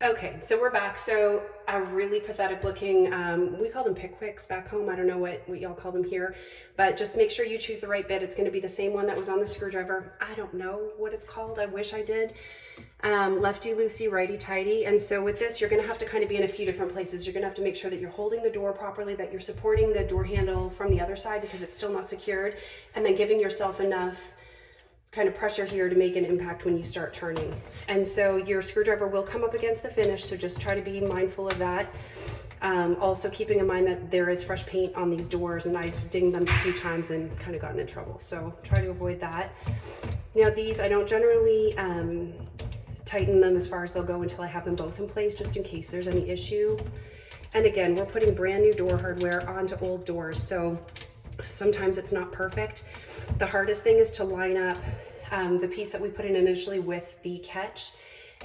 Okay, so we're back. So a really pathetic looking, we call them Pickwicks back home. I don't know what y'all call them here, but just make sure you choose the right bit. It's gonna be the same one that was on the screwdriver. I don't know what it's called. I wish I did. Lefty loosey, righty tighty. And so with this, you're gonna have to kind of be in a few different places. You're gonna have to make sure that you're holding the door properly, that you're supporting the door handle from the other side because it's still not secured, and then giving yourself enough kind of pressure here to make an impact when you start turning. And so your screwdriver will come up against the finish, so just try to be mindful of that. Also keeping in mind that there is fresh paint on these doors, and I've dinged them a few times and kind of gotten in trouble, so try to avoid that. Now these, I don't generally tighten them as far as they'll go until I have them both in place, just in case there's any issue. And again, we're putting brand new door hardware onto old doors, so sometimes it's not perfect. The hardest thing is to line up the piece that we put in initially with the catch,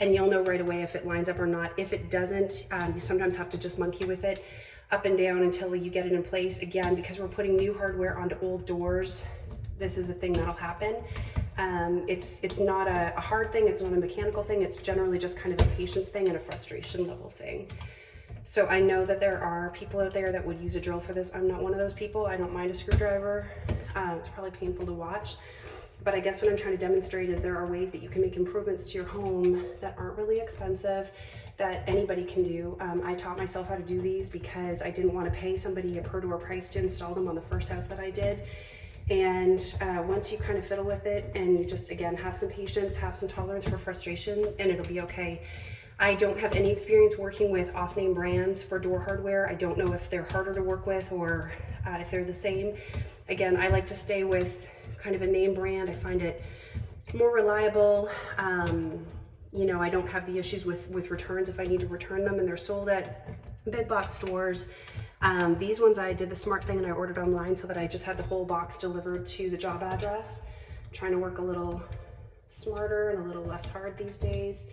and you'll know right away if it lines up or not. If it doesn't, you sometimes have to just monkey with it up and down until you get it in place. Again, because we're putting new hardware onto old doors, this is a thing that'll happen. It's not a hard thing, it's not a mechanical thing, it's generally just kind of a patience thing and a frustration level thing. So I know that there are people out there that would use a drill for this. I'm not one of those people. I don't mind a screwdriver. It's probably painful to watch. But I guess what I'm trying to demonstrate is there are ways that you can make improvements to your home that aren't really expensive, that anybody can do. I taught myself how to do these because I didn't want to pay somebody a per door price to install them on the first house that I did. And once you kind of fiddle with it and you just, again, have some patience, have some tolerance for frustration, and it'll be okay. I don't have any experience working with off-name brands for door hardware. I don't know if they're harder to work with or if they're the same. Again, I like to stay with kind of a name brand. I find it more reliable. You know, I don't have the issues with returns if I need to return them, and they're sold at big box stores. These ones I did the smart thing and I ordered online so that I just had the whole box delivered to the job address. I'm trying to work a little smarter and a little less hard these days.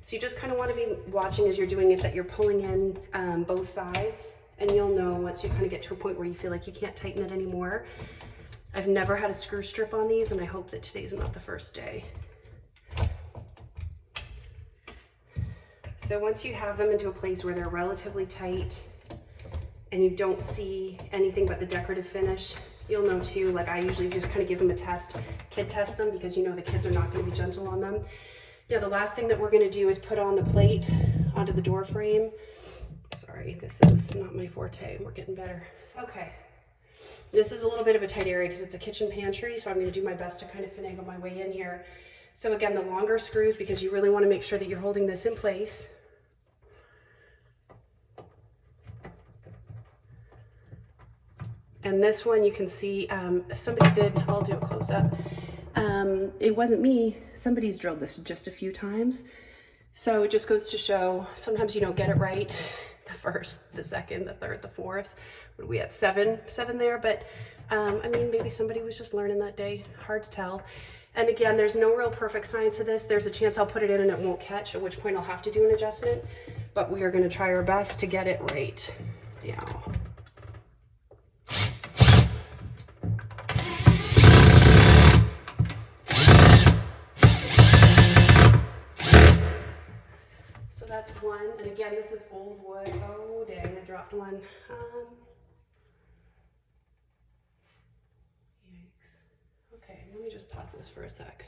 So you just kind of want to be watching as you're doing it, that you're pulling in both sides, and you'll know once you kind of get to a point where you feel like you can't tighten it anymore. I've never had a screw strip on these, and I hope that today's not the first day. So once you have them into a place where they're relatively tight and you don't see anything but the decorative finish, you'll know too, like I usually just kind of give them a test, kid test them, because you know the kids are not going to be gentle on them. Yeah, the last thing that we're going to do is put on the plate onto the door frame. Sorry, this is not my forte. We're getting better. Okay. This is a little bit of a tight area because it's a kitchen pantry, so I'm going to do my best to kind of finagle my way in here. So again, the longer screws, because you really want to make sure that you're holding this in place. And this one you can see, somebody did, I'll do a close up. It wasn't me, somebody's drilled this just a few times. So it just goes to show, sometimes you don't get it right. The first, the second, the third, the fourth. What are we at, seven there? But I mean, maybe somebody was just learning that day, hard to tell. And again, there's no real perfect science to this. There's a chance I'll put it in and it won't catch, at which point I'll have to do an adjustment. But we are gonna try our best to get it right. Yeah. So that's one, and again, this is old wood. Oh dang, I dropped one. Yikes. Okay, let me just pause this for a sec.